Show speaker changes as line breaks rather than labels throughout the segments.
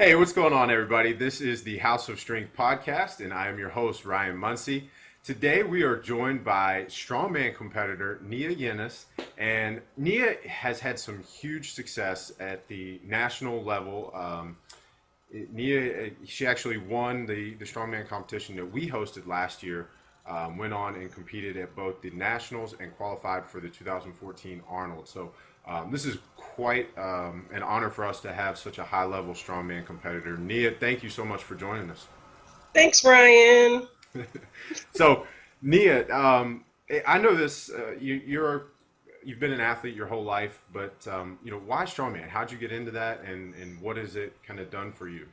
Hey, what's going on, everybody? This is the House of Strength podcast, and I am your host, Ryan Muncie. Today, we are joined by strongman competitor Nia Llenas, and Nia has had some huge success at the national level. Nia, she actually won the strongman competition that we hosted last year, went on and competed at both the nationals and qualified for the 2014 Arnold. So this is quite an honor for us to have such a high-level strongman competitor. Nia, thank you so much for joining us.
Thanks, Ryan.
So, Nia, I know this. You've been an athlete your whole life, but why strongman? How'd you get into that, and what has it kind of done for you?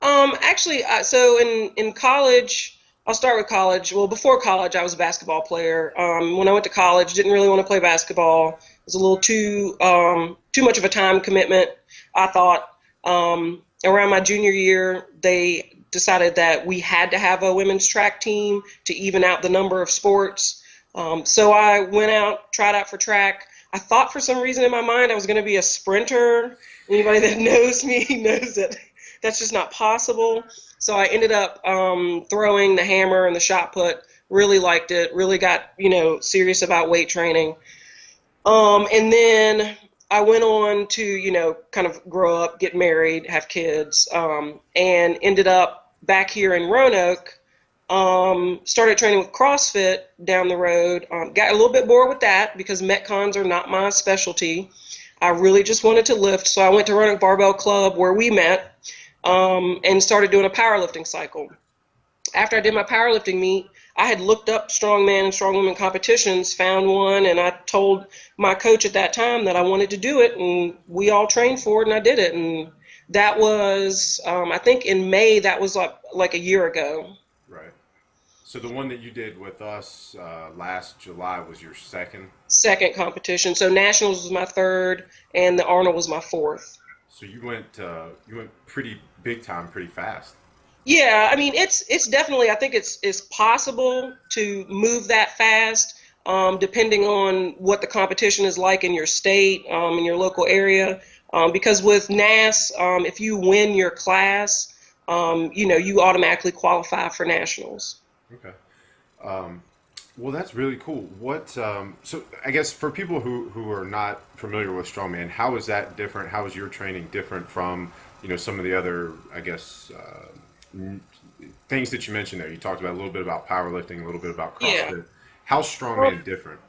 So in college, I'll start with college. Well, before college, I was a basketball player. When I went to college, didn't really want to play basketball. It was a little too much of a time commitment, I thought. Around my junior year, they decided that we had to have a women's track team to even out the number of sports. So I went out, tried out for track. I thought for some reason in my mind I was going to be a sprinter. Anybody that knows me knows that that's just not possible. So I ended up throwing the hammer and the shot put. Really liked it. Really got serious about weight training. And then I went on to kind of grow up, get married, have kids, and ended up back here in Roanoke. Started training with CrossFit down the road. Got a little bit bored with that because Metcons are not my specialty. I really just wanted to lift, so I went to Roanoke Barbell Club where we met, and started doing a powerlifting cycle. After I did my powerlifting meet, I had looked up strongman and strongwoman competitions, found one, and I told my coach at that time that I wanted to do it, and we all trained for it, and I did it. And that was, I think in May, that was like a year ago.
Right. So the one that you did with us last July was your second.
Second competition. So Nationals was my third, and the Arnold was my fourth.
So you went pretty big time, pretty fast.
Yeah, I mean it's definitely, I think it's possible to move that fast, depending on what the competition is like in your state, in your local area. Because with NAS, if you win your class, you automatically qualify for nationals.
Okay. Well, that's really cool. So I guess for people who are not familiar with strongman, how is that different? How is your training different from, some of the other, I guess, things that you mentioned there? You talked about a little bit about powerlifting, a little bit about
Yeah.
CrossFit. How's strongman different?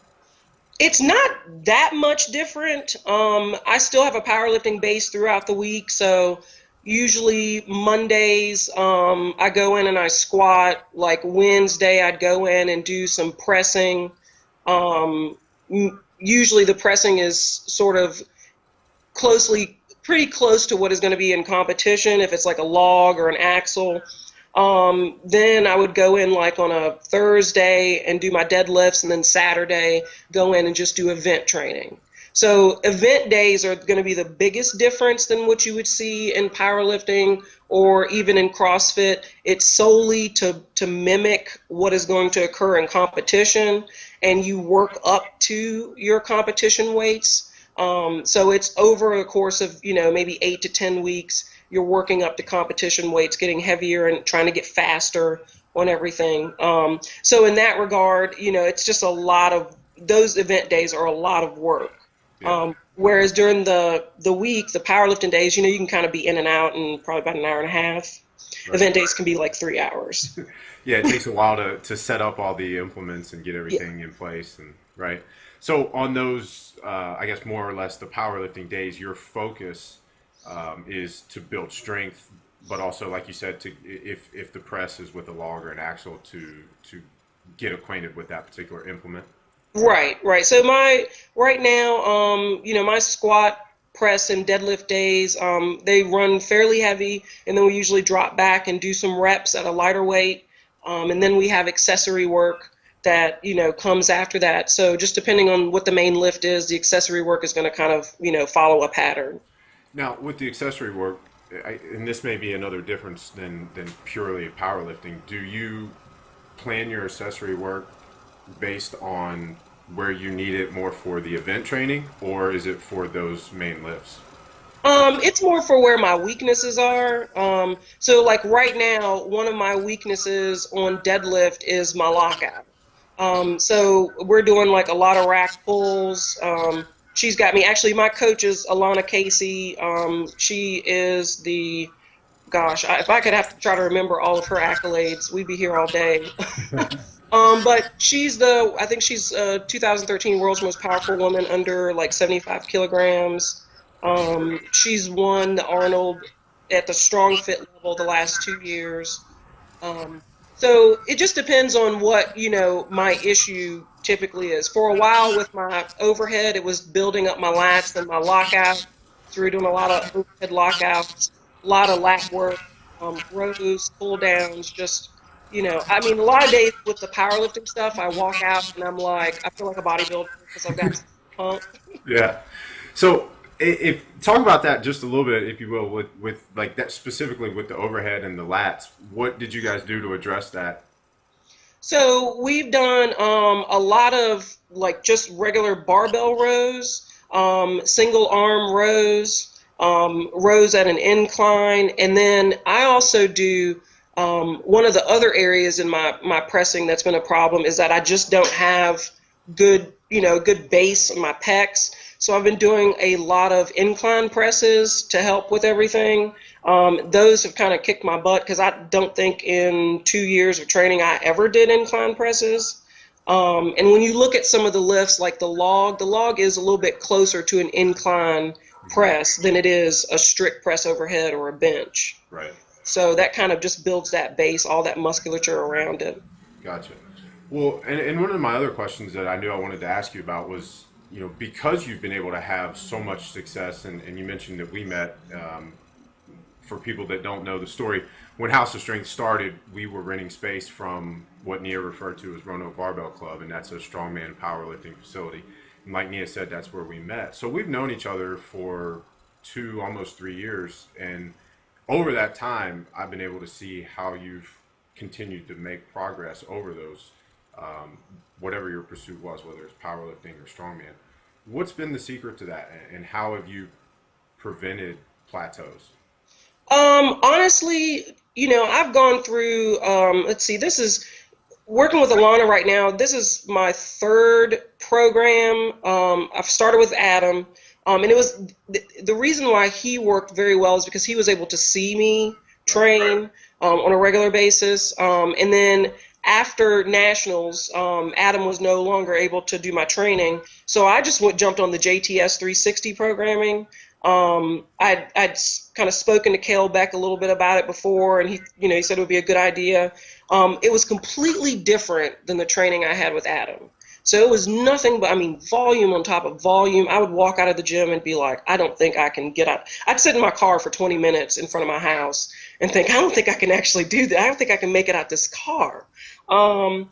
It's not that much different. I still have a powerlifting base throughout the week, so usually Mondays, I go in and I squat. Like Wednesday, I'd go in and do some pressing. Usually the pressing is sort of pretty close to what is going to be in competition, if it's like a log or an axle. Then I would go in like on a Thursday and do my deadlifts, and then Saturday go in and just do event training. So event days are going to be the biggest difference than what you would see in powerlifting or even in CrossFit. It's solely to mimic what is going to occur in competition, and you work up to your competition weights. So it's over a course of, maybe 8 to 10 weeks. You're working up to competition weights, getting heavier and trying to get faster on everything. So in that regard, it's just those event days are a lot of work.
Yeah.
Whereas during the week, the powerlifting days, you can kind of be in and out in probably about an hour and a half.
Right.
Event days can be like 3 hours.
Yeah, it takes a while to set up all the implements and get
Yeah.
everything in place, and right. So on those, I guess more or less the powerlifting days, your focus is to build strength, but also, like you said, to if the press is with a log or an axle, to get acquainted with that particular implement.
Right. So right now, my squat, press, and deadlift days, they run fairly heavy, and then we usually drop back and do some reps at a lighter weight, and then we have accessory work that comes after that. So just depending on what the main lift is, the accessory work is going to kind of follow a pattern.
Now, with the accessory work, and this may be another difference than purely powerlifting, do you plan your accessory work based on where you need it more for the event training, or is it for those main lifts?
It's more for where my weaknesses are. So like right now, one of my weaknesses on deadlift is my lockout. So we're doing like a lot of rack pulls. She's got me. Actually, my coach is Alana Casey. She is the gosh. If I could have to try to remember all of her accolades, we'd be here all day. But I think she's 2013 world's most powerful woman under like 75 kilograms. She's won the Arnold at the strong fit level the last 2 years. So it just depends on what, my issue typically is. For a while with my overhead, it was building up my lats and my lockout. So we're doing a lot of overhead lockouts, a lot of lat work, rows, pull downs, just, I mean, a lot of days with the powerlifting stuff, I walk out and I'm like, I feel like a bodybuilder because I've got pump.
Yeah. So if talk about that just a little bit, if you will, with like that specifically with the overhead and the lats. What did you guys do to address that?
So we've done a lot of like just regular barbell rows, single arm rows, rows at an incline, and then I also do one of the other areas in my pressing that's been a problem is that I just don't have good base on my pecs. So I've been doing a lot of incline presses to help with everything. Those have kind of kicked my butt because I don't think in 2 years of training I ever did incline presses. And when you look at some of the lifts, like the log is a little bit closer to an incline press than it is a strict press overhead or a bench.
Right.
So that kind of just builds that base, all that musculature around it.
Gotcha. Well, and one of my other questions that I knew I wanted to ask you about was, because you've been able to have so much success, and you mentioned that we met, for people that don't know the story, when House of Strength started, we were renting space from what Nia referred to as Roanoke Barbell Club, and that's a strongman powerlifting facility. And like Nia said, that's where we met. So we've known each other for almost 3 years, and over that time, I've been able to see how you've continued to make progress over those, whatever your pursuit was, whether it's powerlifting or strongman. What's been the secret to that, and how have you prevented plateaus?
Honestly, I've gone through, let's see, this is working with Alana right now. This is my third program. I've started with Adam. And it was the reason why he worked very well is because he was able to see me train on a regular basis. And then after nationals, Adam was no longer able to do my training, so I just jumped on the JTS 360 programming. I'd kind of spoken to Cale Beck a little bit about it before, and he said it would be a good idea. It was completely different than the training I had with Adam. So it was nothing but, volume on top of volume. I would walk out of the gym and be like, I don't think I can get out. I'd sit in my car for 20 minutes in front of my house and think, I don't think I can actually do that. I don't think I can make it out this car. I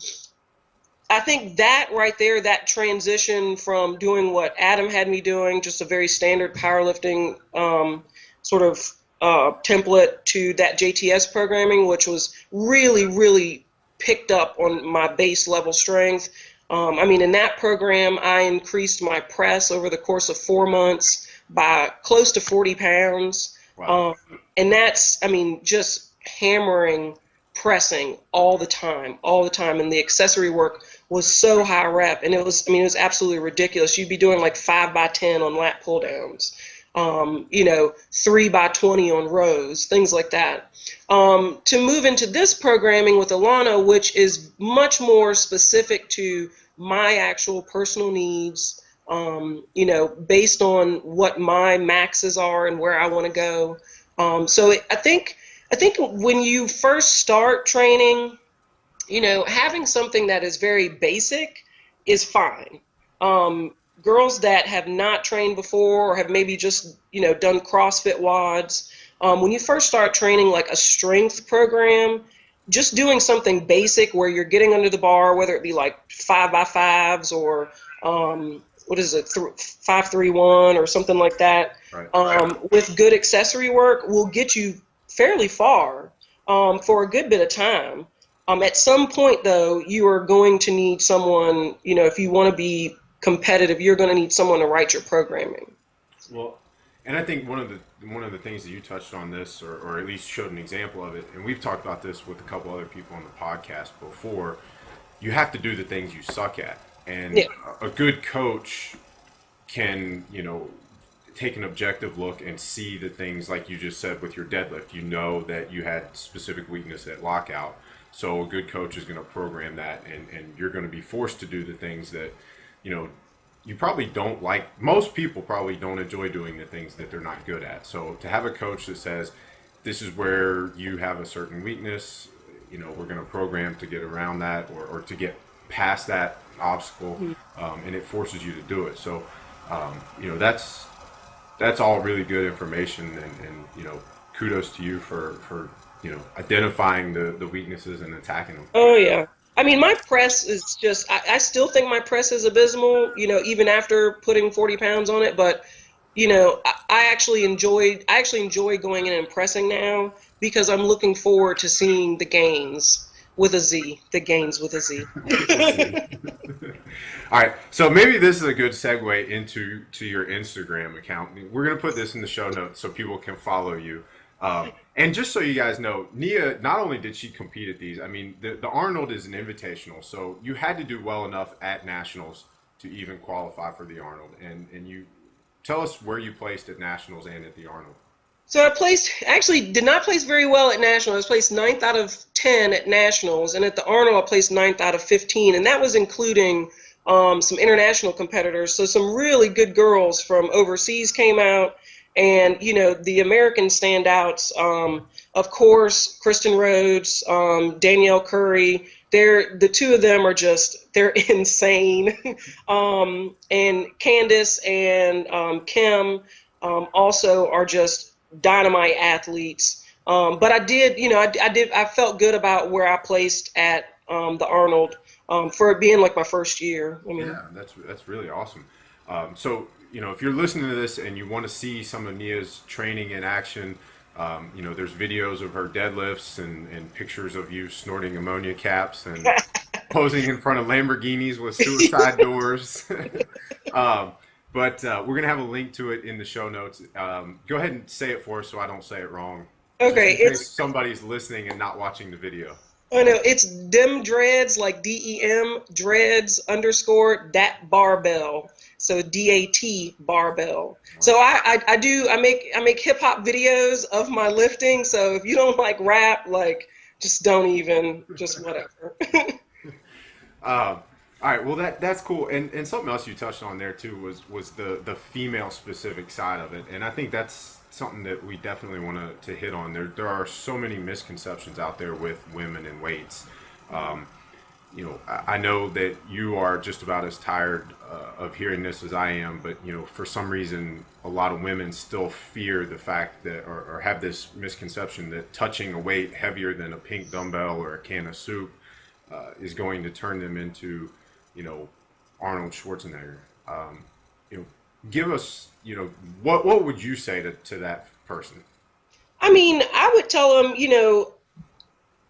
think that right there, that transition from doing what Adam had me doing, just a very standard powerlifting sort of template, to that JTS programming, which was really, really picked up on my base level strength. In that program, I increased my press over the course of 4 months by close to 40 pounds.
Wow.
And that's, just hammering pressing all the time. And the accessory work was so high rep, and it was absolutely ridiculous. You'd be doing like 5x10 on lat pull downs, 3x20 on rows, things like that. To move into this programming with Alana, which is much more specific to my actual personal needs, based on what my maxes are and where I want to go. I think when you first start training, having something that is very basic is fine. Girls that have not trained before or have maybe just, done CrossFit WODs, when you first start training like a strength program, just doing something basic where you're getting under the bar, whether it be like 5x5s or 5-3-1 or something like that, right. With good accessory work will get you fairly far for a good bit of time. At some point, though, you are going to need someone, if you want to be competitive, you're going to need someone to write your programming.
Well, And I think one of the things that you touched on this, or at least showed an example of it, and we've talked about this with a couple other people on the podcast before, you have to do the things you suck at. And
Yeah.
a good coach can, take an objective look and see the things like you just said with your deadlift. You know that you had specific weakness at lockout. So a good coach is going to program that, and you're going to be forced to do the things that, you probably don't like. Most people probably don't enjoy doing the things that they're not good at. So to have a coach that says, this is where you have a certain weakness, we're going to program to get around that or to get past that obstacle, and it forces you to do it. So, that's all really good information, and kudos to you for identifying the weaknesses and attacking them.
Oh yeah. I mean, my press is just, I still think my press is abysmal, even after putting 40 pounds on it. But, I actually enjoy going in and pressing now because I'm looking forward to seeing the gains with a Z, the gains with a Z.
All right, so maybe this is a good segue into your Instagram account. We're going to put this in the show notes so people can follow you. And just so you guys know, Nia, not only did she compete at these, I mean, the Arnold is an invitational, so you had to do well enough at Nationals to even qualify for the Arnold. And you tell us where you placed at Nationals and at the Arnold.
So actually did not place very well at Nationals. I was placed 9th out of 10 at Nationals, and at the Arnold I placed 9th out of 15, and that was including some international competitors. So some really good girls from overseas came out. And, the American standouts, of course, Kristen Rhodes, Danielle Curry, the two of them are they're insane. And Candace and Kim also are just dynamite athletes. But I felt good about where I placed at the Arnold for it being like my first year. I mean,
yeah, that's really awesome. So, if you're listening to this and you want to see some of Nia's training in action, there's videos of her deadlifts and pictures of you snorting ammonia caps and posing in front of Lamborghinis with suicide doors. But we're going to have a link to it in the show notes. Go ahead and say it for us so I don't say it wrong.
Okay.
Just in case somebody's listening and not watching the video.
I know, it's Dem Dreads, like DEM Dreads _ dat barbell. So DAT barbell. So I make hip hop videos of my lifting. So if you don't like rap, just don't even, just whatever.
All right, well that's cool. And something else you touched on there too was the female specific side of it. And I think that's something that we definitely want to hit on. There are so many misconceptions out there with women and weights. I know that you are just about as tired of hearing this as I am, but for some reason a lot of women still fear the fact that or have this misconception that touching a weight heavier than a pink dumbbell or a can of soup is going to turn them into Arnold Schwarzenegger. Give us what would you say to that person?
I mean, I would tell them,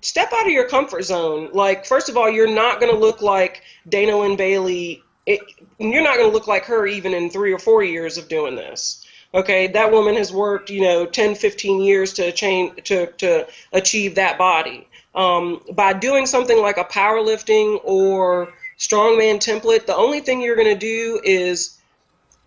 step out of your comfort zone. Like, first of all, you're not going to look like Dana Lynn Bailey. You're not going to look like her even in 3 or 4 years of doing this. Okay, that woman has worked, 10, 15 years to achieve that body. By doing something like a powerlifting or strongman template, the only thing you're going to do is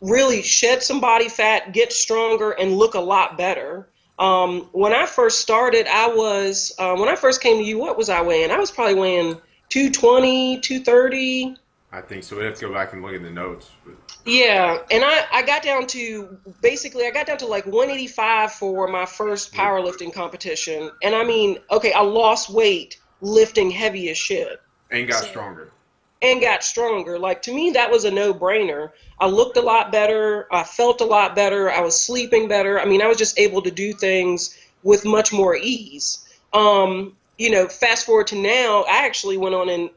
really shed some body fat, get stronger, and look a lot better. When I first started, when I first came to you, what was I weighing? I was probably weighing 220, 230.
I think so. We have to go back and look at the notes. But...
Yeah, and I got down to like 185 for my first powerlifting competition. And I mean, okay, I lost weight lifting heavy as shit.
And got stronger.
And got stronger. Like, to me, that was a no-brainer. I looked a lot better. I felt a lot better. I was sleeping better. I mean, I was just able to do things with much more ease. Fast forward to now, I actually went on and,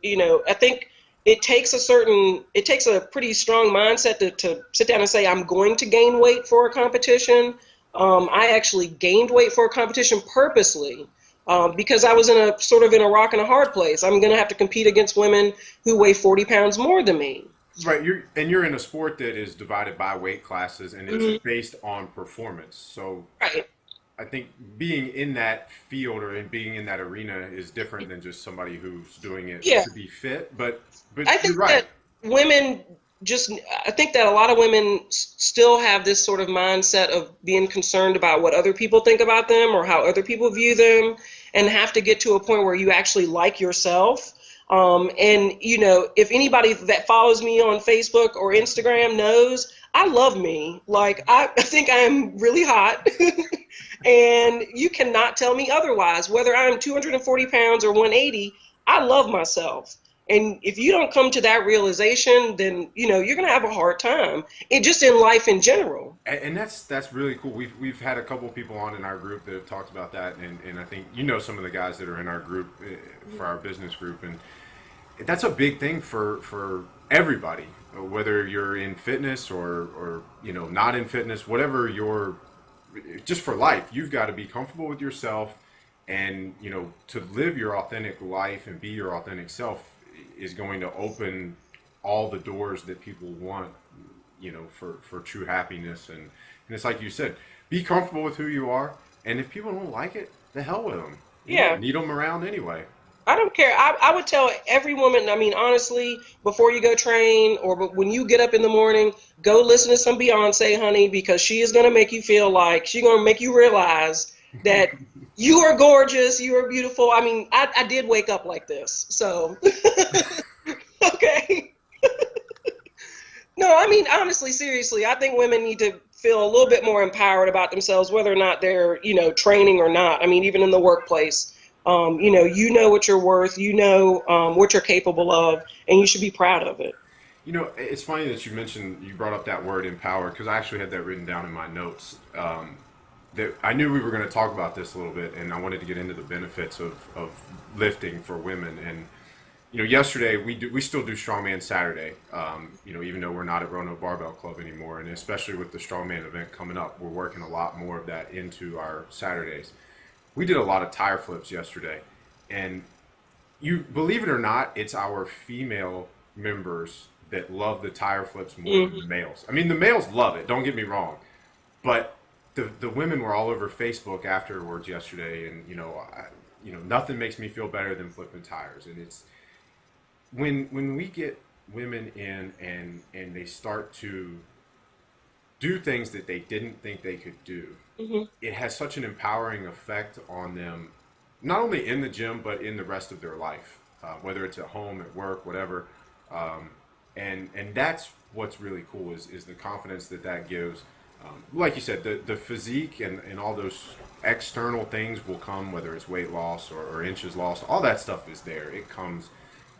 I think it takes a pretty strong mindset to sit down and say, I'm going to gain weight for a competition. I actually gained weight for a competition purposely. Because I was in a rock and a hard place. I'm going to have to compete against women who weigh 40 pounds more than me.
Right, you're in a sport that is divided by weight classes and it's
Hmm.
based on performance. So
Right.
I think being in that field or in being in that arena is different than just somebody who's doing it
Yeah.
to be fit. But
I
you're
think
right.
that women just, I think that a lot of women still have this sort of mindset of being concerned about what other people think about them or how other people view them, and have to get to a point where you actually like yourself. And, if anybody that follows me on Facebook or Instagram knows, I love me. Like, I think I am really hot. And you cannot tell me otherwise. Whether I'm 240 pounds or 180, I love myself. And if you don't come to that realization, then you're gonna have a hard time. It just in life in general.
And that's really cool. We've had a couple of people on in our group that have talked about that, and I think some of the guys that are in our group for our business group, and that's a big thing for everybody, whether you're in fitness or not in fitness, whatever you're, just for life. You've got to be comfortable with yourself, and to live your authentic life and be your authentic self is going to open all the doors that people want, for true happiness. And it's like you said, be comfortable with who you are, and if people don't like it, the hell with them. You don't
Yeah.
need them around anyway.
I don't care. I would tell every woman, I mean, honestly, before you go train or when you get up in the morning, go listen to some Beyonce, honey, because she is going to make you feel like she's going to make you realize that you are gorgeous, you are beautiful. I mean, I did wake up like this. So, okay. No, I mean, honestly, seriously, I think women need to feel a little bit more empowered about themselves, whether or not they're, training or not. I mean, even in the workplace, what you're worth, what you're capable of, and you should be proud of it.
It's funny that you brought up that word empower, because I actually had that written down in my notes. That I knew we were going to talk about this a little bit, and I wanted to get into the benefits of lifting for women. And yesterday we still do Strongman Saturday. Even though we're not at Roanoke Barbell Club anymore, and especially with the Strongman event coming up, we're working a lot more of that into our Saturdays. We did a lot of tire flips yesterday, and you believe it or not, it's our female members that love the tire flips more than the
Hmm.
males. I mean, the males love it. Don't get me wrong, but the women were all over Facebook afterwards yesterday, and nothing makes me feel better than flipping tires. And it's when we get women in and they start to do things that they didn't think they could do,
Hmm.
it has such an empowering effect on them, not only in the gym but in the rest of their life, whether it's at home, at work, whatever. Um, and that's what's really cool is the confidence that gives. Like you said, the physique and all those external things will come, whether it's weight loss or inches lost. All that stuff is there. It comes,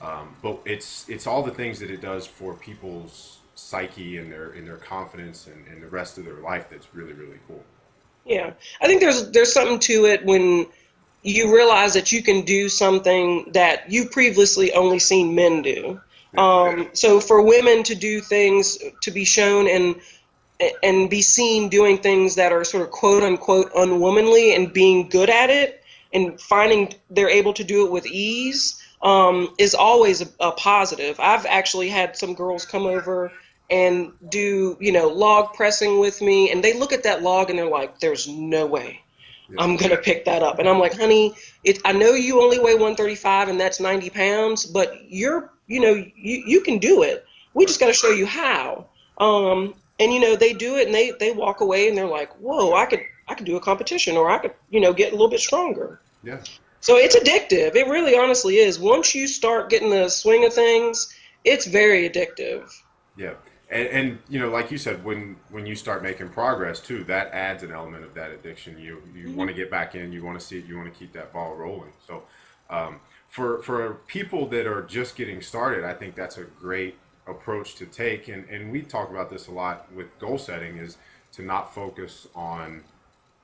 but it's all the things that it does for people's psyche and their confidence and the rest of their life that's really really cool.
Yeah, I think there's something to it when you realize that you can do something that you previously only seen men do. So for women to do things, to be shown and be seen doing things that are sort of quote unquote unwomanly and being good at it and finding they're able to do it with ease, is always a positive. I've actually had some girls come over and do, log pressing with me, and they look at that log and they're like, there's no way
Yeah.
I'm gonna pick that up. And I'm like, honey, I know you only weigh 135 and that's 90 pounds, but you can do it. We
Right.
just got to show you how. And they do it and they walk away and they're like, whoa, I could do a competition, or I could, get a little bit stronger.
Yeah.
So it's addictive. It really honestly is. Once you start getting the swing of things, it's very addictive.
Yeah. And like you said, when you start making progress too, that adds an element of that addiction. You
Hmm.
want to get back in, you want to see it, you want to keep that ball rolling. So for people that are just getting started, I think that's a great approach to take. And we talk about this a lot with goal setting, is to not focus on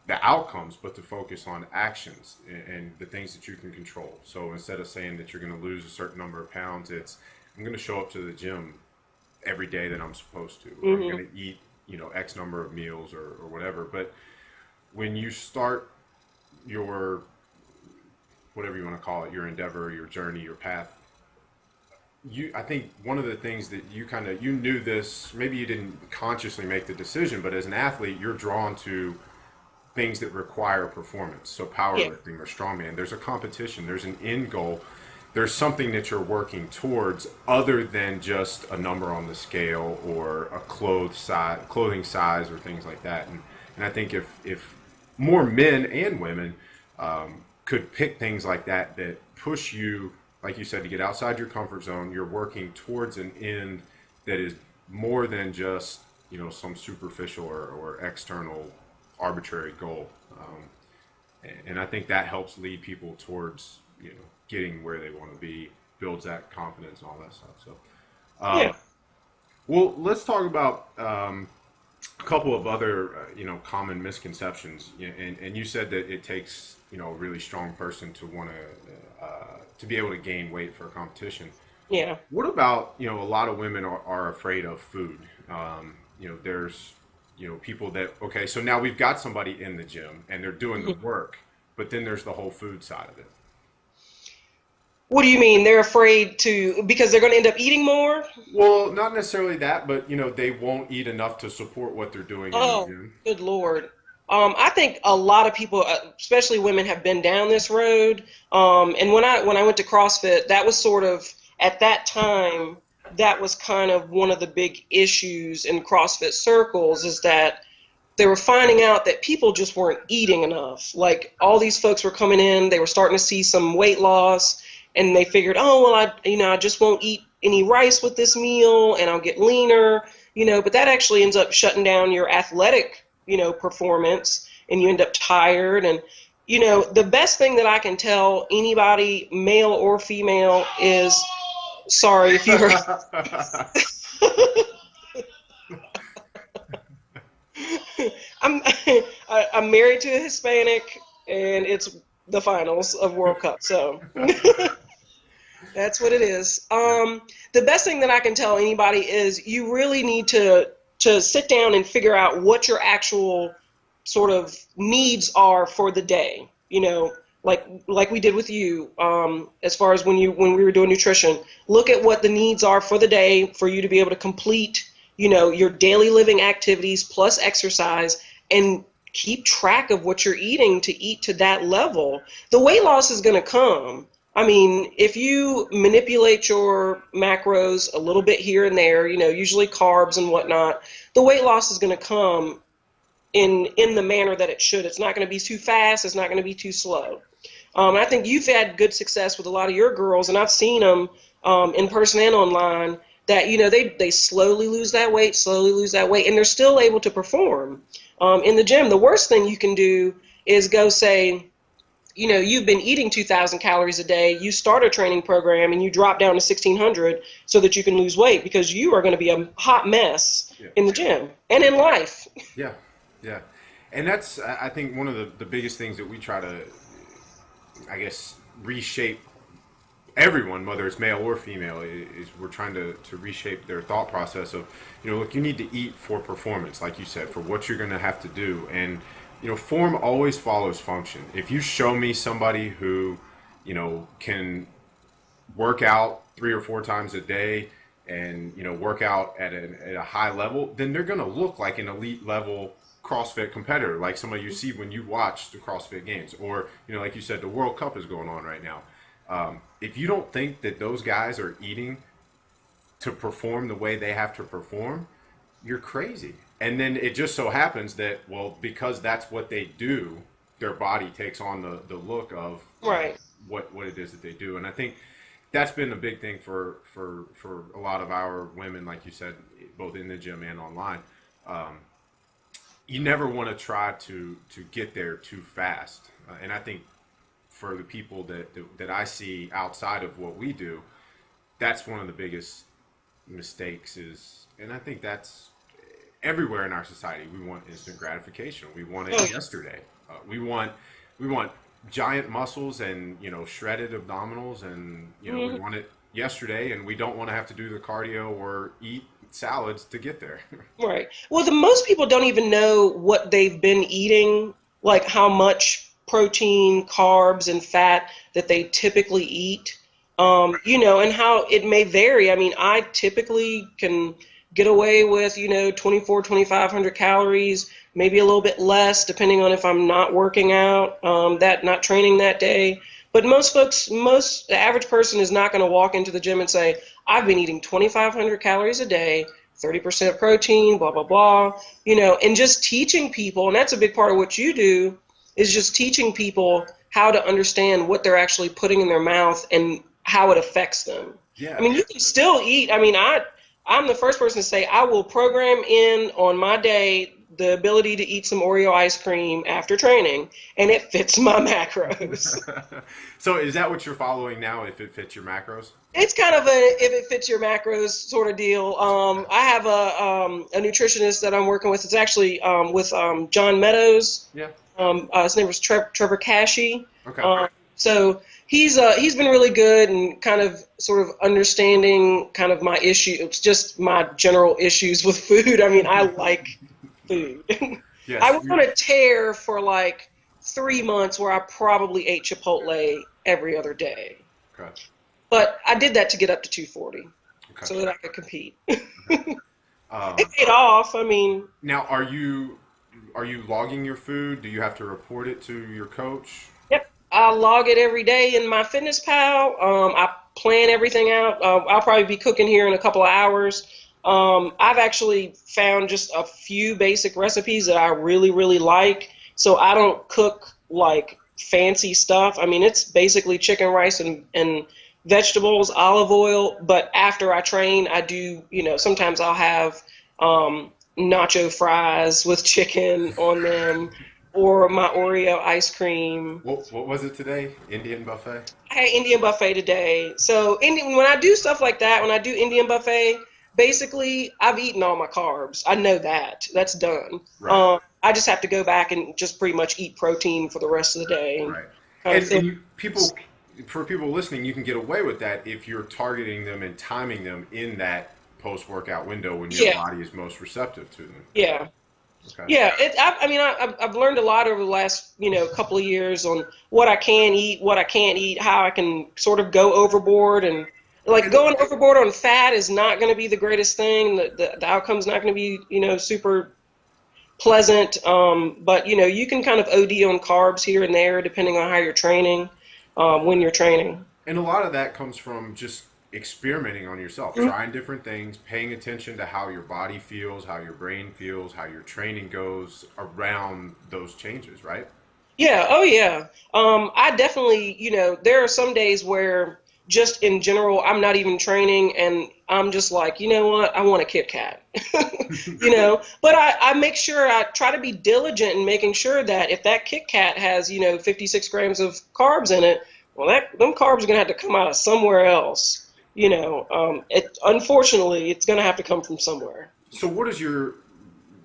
the outcomes, but to focus on actions and the things that you can control. So instead of saying that you're going to lose a certain number of pounds, it's I'm going to show up to the gym every day that I'm supposed to, or I'm
Hmm.
going to eat, X number of meals or whatever. But when you start your, whatever you want to call it, your endeavor, your journey, your path, I think one of the things that you knew this, maybe you didn't consciously make the decision, but as an athlete, you're drawn to things that require performance. So
Yeah.
powerlifting or strongman, there's a competition, there's an end goal, there's something that you're working towards other than just a number on the scale or a clothing size or things like that. And I think if more men and women could pick things like that that push you, like you said, to get outside your comfort zone, you're working towards an end that is more than just, some superficial or external arbitrary goal. And I think that helps lead people towards, getting where they want to be, builds that confidence and all that stuff. So,
Yeah.
well, let's talk about a couple of other, common misconceptions. And you said that it takes, a really strong person to want to be able to gain weight for a competition.
Yeah.
What about, a lot of women are afraid of food. There's, people that, okay, so now we've got somebody in the gym and they're doing the work, but then there's the whole food side of it.
What do you mean? They're afraid because they're going to end up eating more?
Well, not necessarily that, but, they won't eat enough to support what they're doing in the
Oh,
gym.
good Lord. I think a lot of people, especially women, have been down this road. And when I went to CrossFit, that was sort of, at that time, that was kind of one of the big issues in CrossFit circles, is that they were finding out that people just weren't eating enough. Like, all these folks were coming in, they were starting to see some weight loss, and they figured, oh, well, I just won't eat any rice with this meal and I'll get leaner, but that actually ends up shutting down your athletic, performance, and you end up tired. And, the best thing that I can tell anybody, male or female, is, sorry if you heard. I'm I'm married to a Hispanic, and it's the finals of World Cup, so that's what it is. The best thing that I can tell anybody is you really need to sit down and figure out what your actual sort of needs are for the day. Like we did with you, as far as when we were doing nutrition. Look at what the needs are for the day for you to be able to complete, your daily living activities plus exercise, and keep track of what you're eating to eat to that level. The weight loss is going to come. I mean, if you manipulate your macros a little bit here and there, usually carbs and whatnot, the weight loss is going to come in the manner that it should. It's not going to be too fast. It's not going to be too slow. I think you've had good success with a lot of your girls, and I've seen them in person and online, that, they slowly lose that weight, and they're still able to perform in the gym. The worst thing you can do is go say, you've been eating 2,000 calories a day, you start a training program, and you drop down to 1,600 so that you can lose weight, because you are going to be a hot mess in the gym and in life.
Yeah, yeah. And that's, I think, one of the biggest things that we try to, I guess, reshape everyone, whether it's male or female, is we're trying to reshape their thought process of, look, you need to eat for performance, like you said, for what you're going to have to do. And, form always follows function. If you show me somebody who, can work out 3 or 4 times a day and, work out at a high level, then they're going to look like an elite level CrossFit competitor, like somebody you see when you watch the CrossFit games, or, like you said, the World Cup is going on right now. If you don't think that those guys are eating to perform the way they have to perform, you're crazy. And then it just so happens that, well, because that's what they do, their body takes on the look of what it is that they do. And I think that's been a big thing for a lot of our women, like you said, both in the gym and online. You never want to try to get there too fast. And I think for the people that I see outside of what we do, that's one of the biggest mistakes is, and I think that's everywhere in our society. We want instant gratification. We want it yesterday. We want giant muscles and, shredded abdominals, and, we want it yesterday, and we don't want to have to do the cardio or eat salads to get there.
Right. Well, most people don't even know what they've been eating, like how much protein, carbs, and fat that they typically eat. And how it may vary. I mean, I typically can get away with, 2,500 calories, maybe a little bit less, depending on if I'm not working out, not training that day. But the average person is not going to walk into the gym and say, I've been eating 2,500 calories a day, 30% protein, blah, blah, blah, and just teaching people, and that's a big part of what you do, is just teaching people how to understand what they're actually putting in their mouth and how it affects them.
Yeah.
I mean, you can still eat. I mean, I'm the first person to say I will program in on my day the ability to eat some Oreo ice cream after training, and it fits my macros.
So is that what you're following now, if it fits your macros?
It's kind of a if it fits your macros sort of deal. I have a nutritionist that I'm working with. It's actually with John Meadows.
Yeah.
His name was Trevor Cashy.
Okay.
So he's been really good and kind of sort of understanding kind of my issue. It's just my general issues with food. I mean, I like food.
Yes,
I went on a tear for like 3 months where I probably ate Chipotle every other day.
Okay.
But I did that to get up to 240 so that I could compete. It paid off. I mean.
Now, are you logging your food? Do you have to report it to your coach?
Yep. I log it every day in my Fitness Pal. I plan everything out. I'll probably be cooking here in a couple of hours. I've actually found just a few basic recipes that I really, really like. So I don't cook like fancy stuff. I mean, it's basically chicken, rice, and vegetables, olive oil. But after I train, I do, sometimes I'll have nacho fries with chicken on them, or my Oreo ice cream.
What was it today? Indian buffet?
I had Indian buffet today. So when I do stuff like that, when I do Indian buffet, basically I've eaten all my carbs. I know that. That's done.
Right.
I just have to go back and just pretty much eat protein for the rest of the day.
Right.
And
For people listening, you can get away with that if you're targeting them and timing them in that post-workout window when your body is most receptive to them.
Yeah.
Okay.
Yeah. I've learned a lot over the last, couple of years on what I can eat, what I can't eat, how I can sort of go overboard. And like going overboard on fat is not going to be the greatest thing. The outcome's not going to be, super pleasant. But, you can kind of OD on carbs here and there depending on how you're training, when you're training.
And a lot of that comes from just experimenting on yourself, trying different things, paying attention to how your body feels, how your brain feels, how your training goes around those changes, right?
Yeah. Oh, yeah. I definitely, there are some days where just in general, I'm not even training and I'm just like, you know what? I want a Kit Kat, but I make sure I try to be diligent in making sure that if that Kit Kat has, 56 grams of carbs in it, well, them carbs are going to have to come out of somewhere else. Unfortunately, it's going to have to come from somewhere.
So what do your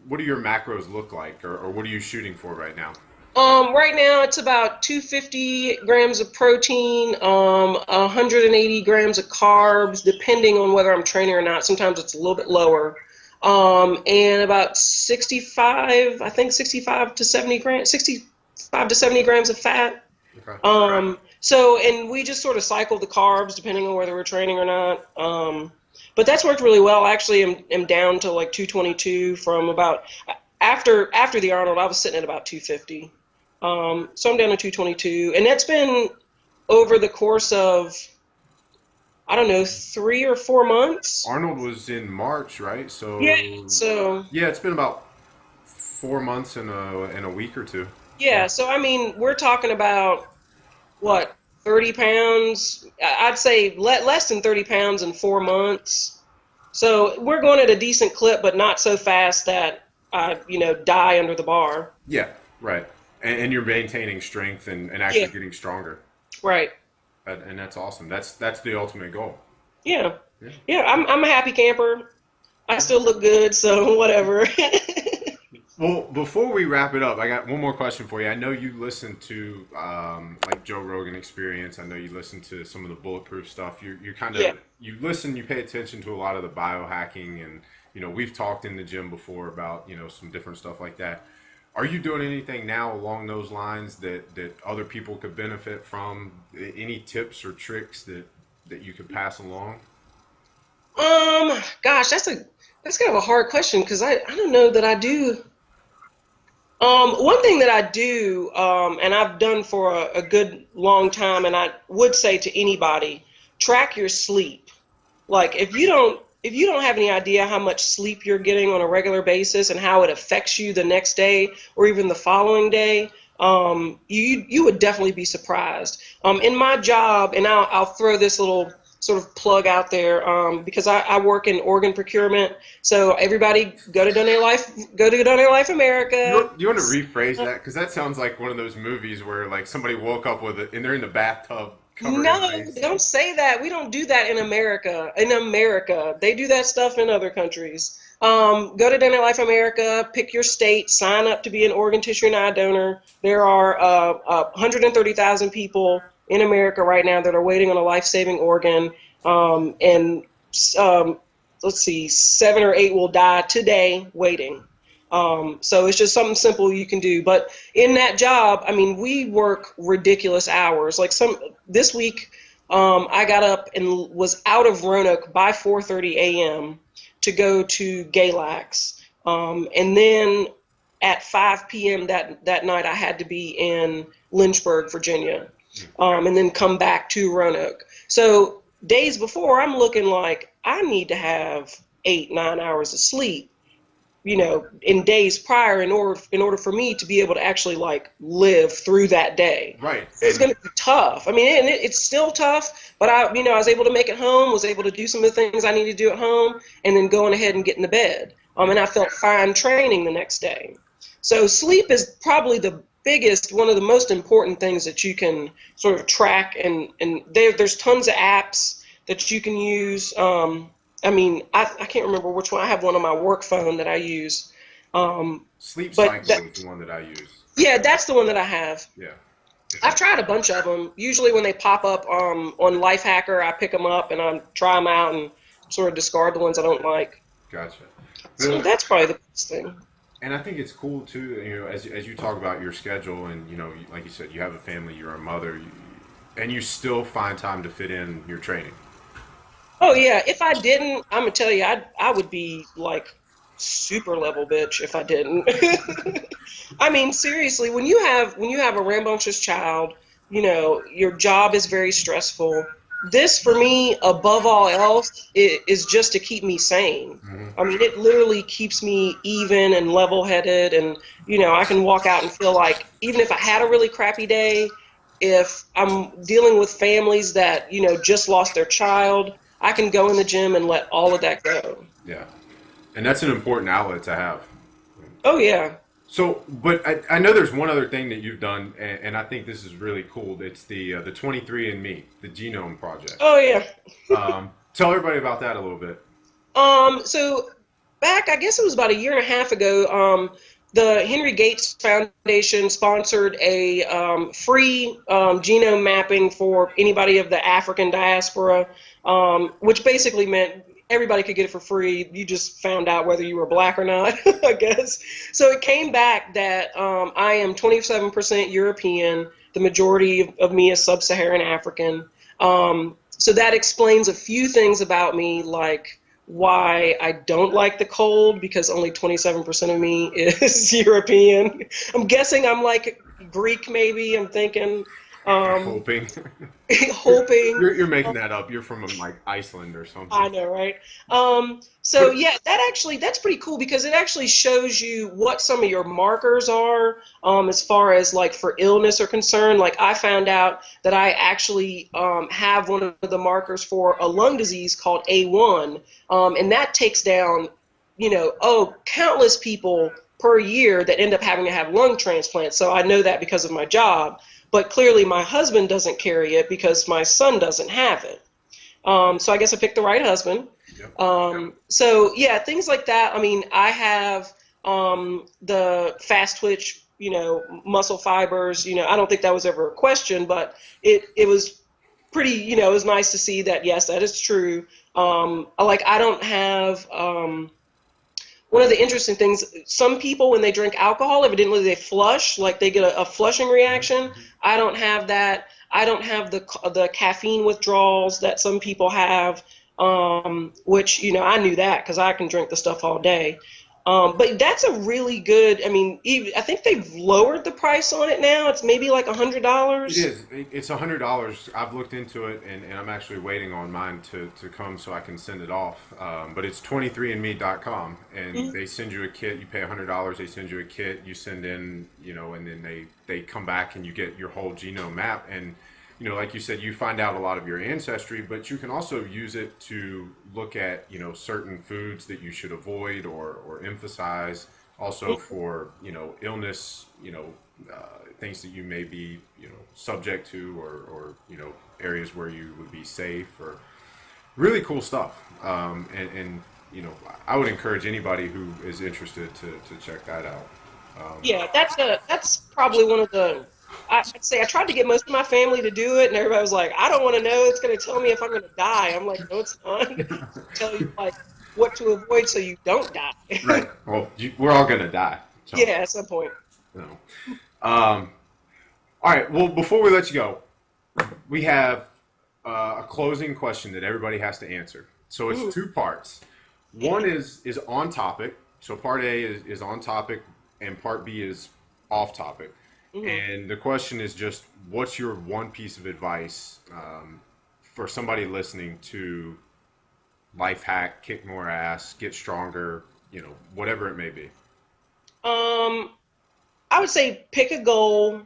macros look like, or what are you shooting for right now?
Right now it's about 250 grams of protein, 180 grams of carbs, depending on whether I'm training or not. Sometimes it's a little bit lower. And about 65 to 70 grams of fat.
Okay.
And we just sort of cycle the carbs depending on whether we're training or not. But that's worked really well. Actually, I'm down to like 222 from about after the Arnold. I was sitting at about 250. So I'm down to 222, and that's been over the course of, I don't know, 3 or 4 months.
Arnold was in March, right? So
yeah,
it's been about 4 months and a week or two.
Yeah, so I mean, we're talking about what, 30 pounds? I'd say less than 30 pounds in 4 months. So we're going at a decent clip, but not so fast that I, die under the bar.
Yeah, right. And you're maintaining strength and actually getting stronger.
Right.
And that's awesome. That's the ultimate goal.
Yeah. I'm a happy camper. I still look good, so whatever.
Well, before we wrap it up, I got one more question for you. I know you listen to like Joe Rogan Experience. I know you listen to some of the Bulletproof stuff. You kind of you listen, you pay attention to a lot of the biohacking, and we've talked in the gym before about some different stuff like that. Are you doing anything now along those lines that other people could benefit from? Any tips or tricks that that you could pass along?
Gosh, that's kind of a hard question because I don't know that I do. One thing that I do, and I've done for a good long time, and I would say to anybody, track your sleep. Like if you don't have any idea how much sleep you're getting on a regular basis and how it affects you the next day or even the following day, you would definitely be surprised. In my job, and I'll throw this little sort of plug out there because I work in organ procurement. So everybody go to Donate Life America.
You want to rephrase that? Because that sounds like one of those movies where like somebody woke up with it and they're in the bathtub covered in
No,
ice.
don't say that. We don't do that in America. In America, they do that stuff in other countries. Go to Donate Life America, pick your state, sign up to be an organ, tissue, and eye donor. There are 130,000 people in America right now that are waiting on a life-saving organ, and let's see, 7 or 8 will die today waiting. So it's just something simple you can do. But in that job, I mean, we work ridiculous hours. Like this week, I got up and was out of Roanoke by 4:30 a.m. to go to Galax. And then at 5 p.m. that night, I had to be in Lynchburg, Virginia, and then come back to Roanoke. So days before, I'm looking like I need to have 8-9 hours of sleep, in days prior in order for me to be able to actually like live through that day.
Right.
It's going to be tough. I mean, and it's still tough, but I was able to make it home, was able to do some of the things I needed to do at home, and then going ahead and getting to bed. And I felt fine training the next day. So sleep is probably one of the most important things that you can sort of track, and there's tons of apps that you can use. I mean, I can't remember which one. I have one on my work phone that I use.
Sleep Cycle is the one that I use.
Yeah, that's the one that I have.
Yeah.
I've tried a bunch of them. Usually when they pop up on Lifehacker, I pick them up and I try them out and sort of discard the ones I don't like.
Gotcha.
So that's probably the best thing.
And I think it's cool too, as you talk about your schedule and, like you said, you have a family, you're a mother, and you still find time to fit in your training.
Oh yeah, if I didn't, I'm gonna tell you, I would be like super level bitch if I didn't. I mean, seriously, when you have a rambunctious child, your job is very stressful. This, for me, above all else, is just to keep me sane. Mm-hmm. I mean, it literally keeps me even and level-headed, and I can walk out and feel like even if I had a really crappy day, if I'm dealing with families that just lost their child, I can go in the gym and let all of that go.
Yeah. And that's an important outlet to have.
Oh, yeah.
So, but I know there's one other thing that you've done, and I think this is really cool. It's the 23andMe, the Genome Project.
Oh, yeah.
Tell everybody about that a little bit.
So back, I guess it was about a year and a half ago, the Henry Gates Foundation sponsored a free genome mapping for anybody of the African diaspora, which basically meant everybody could get it for free. You just found out whether you were black or not, I guess. So it came back that I am 27% European. The majority of me is sub-Saharan African. So that explains a few things about me, like why I don't like the cold, because only 27% of me is European. I'm guessing I'm like Greek, maybe. I'm thinking.
Hoping.
Hoping.
You're making that up. You're from like Iceland or something.
I know, right? So yeah, that's pretty cool because it actually shows you what some of your markers are as far as like for illness are concerned. Like I found out that I actually have one of the markers for a lung disease called A1, and that takes down, countless people per year that end up having to have lung transplants. So I know that because of my job. But clearly my husband doesn't carry it because my son doesn't have it. So I guess I picked the right husband. Yep. So yeah, things like that. I mean, I have the fast twitch, muscle fibers. I don't think that was ever a question, but it was pretty, it was nice to see that, yes, that is true. I don't have... One of the interesting things, some people, when they drink alcohol, evidently they flush, like they get a flushing reaction. I don't have that. I don't have the caffeine withdrawals that some people have, which, I knew that because I can drink the stuff all day. But that's a really good, I think they've lowered the price on it now. It's maybe like $100.
It is. It's $100. I've looked into it, and I'm actually waiting on mine to come so I can send it off. But it's 23andme.com, and they send you a kit. You pay $100. They send you a kit. You send in, and then they come back and you get your whole genome map. And like you said, you find out a lot of your ancestry, but you can also use it to look at, certain foods that you should avoid or emphasize. Also for, illness, things that you may be, subject to or areas where you would be safe, or really cool stuff. And I would encourage anybody who is interested to check that out.
Yeah, that's probably one of the, I'd say I tried to get most of my family to do it, and everybody was like, I don't want to know. It's going to tell me if I'm going to die. I'm like, no, it's not. Tell you like what to avoid so you don't die.
Right. Well, we're all going to die. So.
Yeah, at some point.
No. All right. Well, before we let you go, we have a closing question that everybody has to answer. So it's two parts. One is on topic. So part A is on topic, and part B is off topic. And the question is just, what's your one piece of advice for somebody listening to life hack, kick more ass, get stronger, whatever it may be?
I would say pick a goal,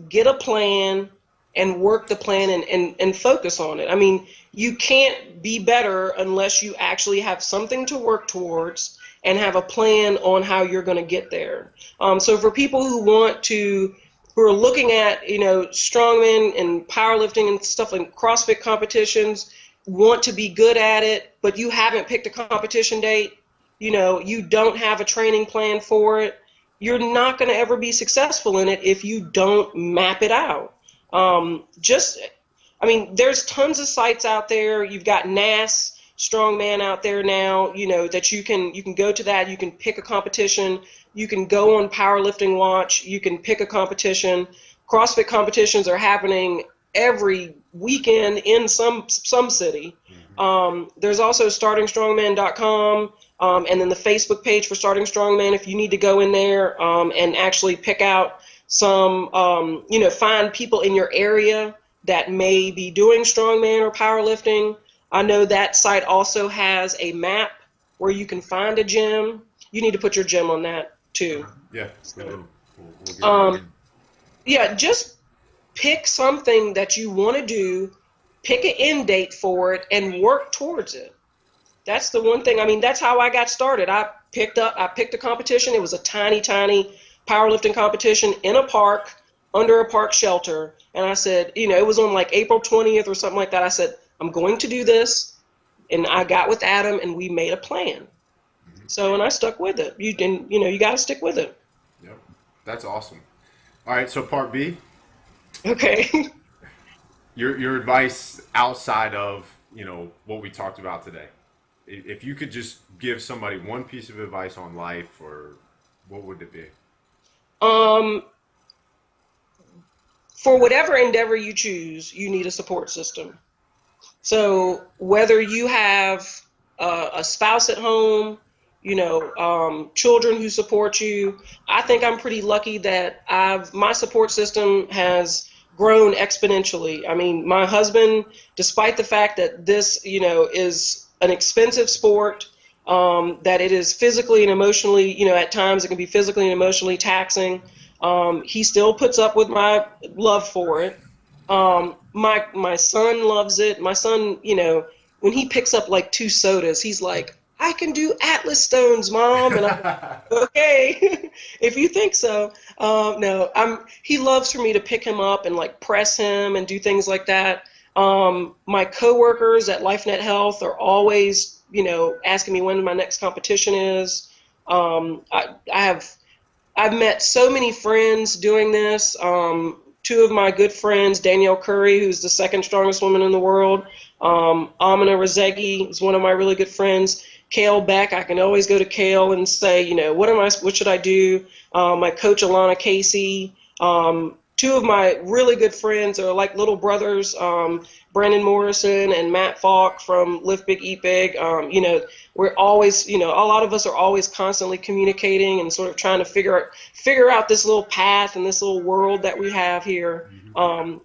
get a plan, and work the plan and focus on it. I mean, you can't be better unless you actually have something to work towards and have a plan on how you're going to get there. So for people who are looking at, strongman and powerlifting and stuff like CrossFit competitions, want to be good at it, but you haven't picked a competition date, you don't have a training plan for it, you're not going to ever be successful in it if you don't map it out. There's tons of sites out there. You've got Nias Strongman out there now, that you can go to that. You can pick a competition. You can go on Powerlifting Watch. You can pick a competition. CrossFit competitions are happening every weekend in some city. There's also startingstrongman.com, and then the Facebook page for Starting Strongman if you need to go in there and actually pick out some, find people in your area that may be doing strongman or powerlifting. I know that site also has a map where you can find a gym. You need to put your gym on that too.
Yeah.
So, just pick something that you want to do, pick an end date for it, and work towards it. That's the one thing. That's how I got started. I picked a competition. It was a tiny powerlifting competition in a park, under a park shelter. And I said, it was on like April 20th or something like that. I said, I'm going to do this. And I got with Adam and we made a plan. So, and I stuck with it. You got to stick with it.
Yep. That's awesome. All right. So part B.
Okay.
Your advice outside of, what we talked about today. If you could just give somebody one piece of advice on life, or what would it be?
For whatever endeavor you choose, you need a support system. So whether you have a spouse at home, children who support you, I think I'm pretty lucky that my support system has grown exponentially. My husband, despite the fact that this, is an expensive sport, that it is physically and emotionally, at times it can be physically and emotionally taxing. He still puts up with my love for it. My son loves it. My son, when he picks up like 2 sodas, he's like, I can do Atlas stones, Mom. And I'm like, okay, if you think so. No, he loves for me to pick him up and like press him and do things like that. My coworkers at LifeNet Health are always, asking me when my next competition is. I've met so many friends doing this. 2 of my good friends, Danielle Curry, who's the 2nd strongest woman in the world. Amina Rezegi is one of my really good friends. Kale Beck, I can always go to Kale and say, what should I do? My coach, Alana Casey, two of my really good friends are like little brothers, Brandon Morrison and Matt Falk from Live Big, Eat Big. You know, we're always, you know, a lot of us are always constantly communicating and sort of trying to figure out this little path and this little world that we have here,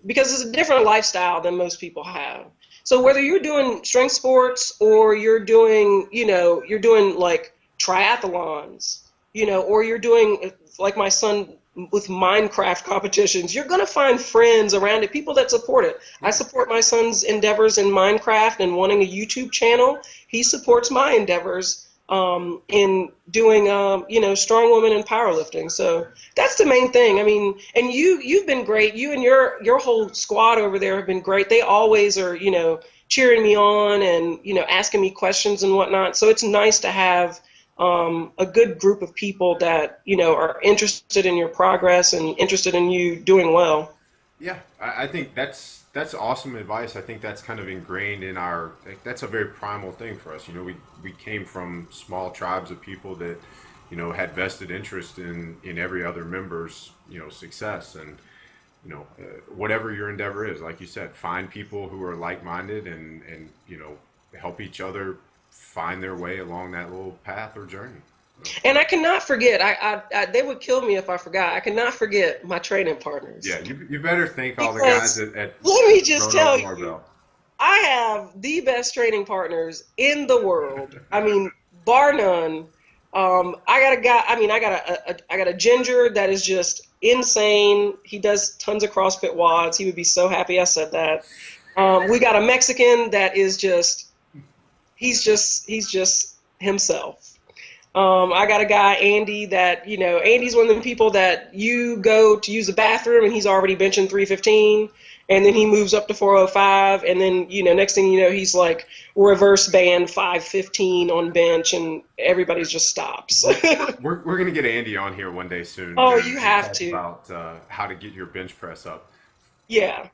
because it's a different lifestyle than most people have. So whether you're doing strength sports or you're doing, you know, you're doing like triathlons, you know, or you're doing like my son with Minecraft competitions, you're going to find friends around it, people that support it. I support my son's endeavors in Minecraft and wanting a YouTube channel. He supports my endeavors in doing, you know, strong women and powerlifting. So that's the main thing. I mean, and you've been great. You and your whole squad over there have been great. They always are, you know, cheering me on and, you know, asking me questions and whatnot. So it's nice to have a good group of people that, you know, are interested in your progress and interested in you doing well.
Yeah, I think that's awesome advice. I think that's kind of ingrained in our, that's a very primal thing for us. You know, we came from small tribes of people that, you know, had vested interest in every other member's, you know, success. And, you know, whatever your endeavor is, like you said, find people who are like-minded and, you know, help each other find their way along that little path or journey.
And I cannot forget, I they would kill me if I forgot. I cannot forget my training partners.
Yeah, you better thank all the guys at
let me just tell you, I have the best training partners in the world. I mean, bar none. I got a guy. I mean, I got a ginger that is just insane. He does tons of CrossFit WODs. He would be so happy I said that. We got a Mexican that is just, he's just himself. I got a guy, Andy, that, you know, Andy's one of the people that you go to use the bathroom and he's already benching 315, and then he moves up to 405, and then, you know, next thing you know, he's like reverse band 515 on bench, and everybody's just stops.
we're going to get Andy on here one day soon.
Oh, you have to.
About how to get your bench press up.
Yeah.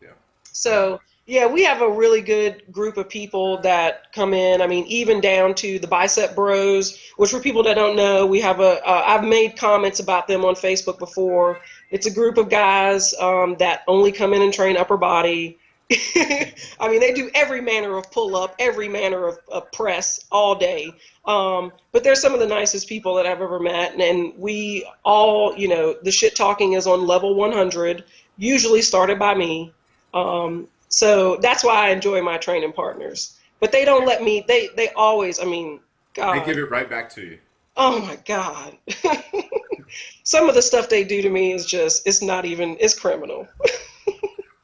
Yeah.
So, yeah, we have a really good group of people that come in. I mean, even down to the Bicep Bros, which for people that don't know, we have I've made comments about them on Facebook before. It's a group of guys that only come in and train upper body. I mean, they do every manner of pull-up, every manner of press all day. But they're some of the nicest people that I've ever met. And we all, you know, the shit talking is on level 100, usually started by me. So that's why I enjoy my training partners. But they don't let me, they always, I mean, God.
They give it right back to you.
Oh, my God. Some of the stuff they do to me is just, it's not even, it's criminal.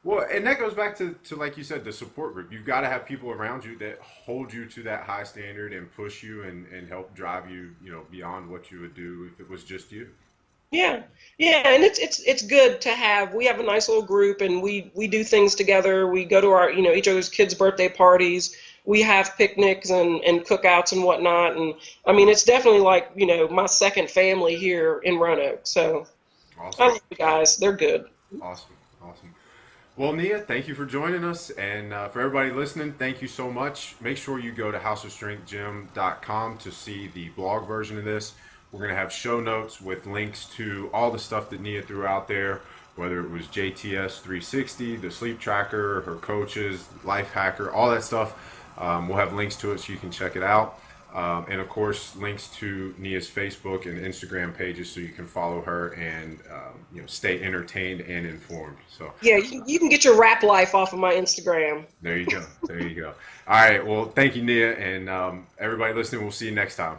Well, and that goes back to like you said, the support group. You've got to have people around you that hold you to that high standard and push you and help drive you, you know, beyond what you would do if it was just you.
Yeah, and it's good to have. We have a nice little group, and we do things together. We go to our, you know, each other's kids' birthday parties. We have picnics and cookouts and whatnot. And I mean, it's definitely like, you know, my second family here in Roanoke. So
Awesome.
I love you guys. They're good.
Awesome. Well, Nia, thank you for joining us. And for everybody listening, thank you so much. Make sure you go to houseofstrengthgym.com to see the blog version of this. We're going to have show notes with links to all the stuff that Nia threw out there, whether it was JTS 360, the sleep tracker, her coaches, life hacker, all that stuff. We'll have links to it so you can check it out. And of course, links to Nia's Facebook and Instagram pages so you can follow her and you know, stay entertained and informed. So
yeah, you can get your rap life off of my Instagram.
There you go. All right. Well, thank you, Nia, and everybody listening. We'll see you next time.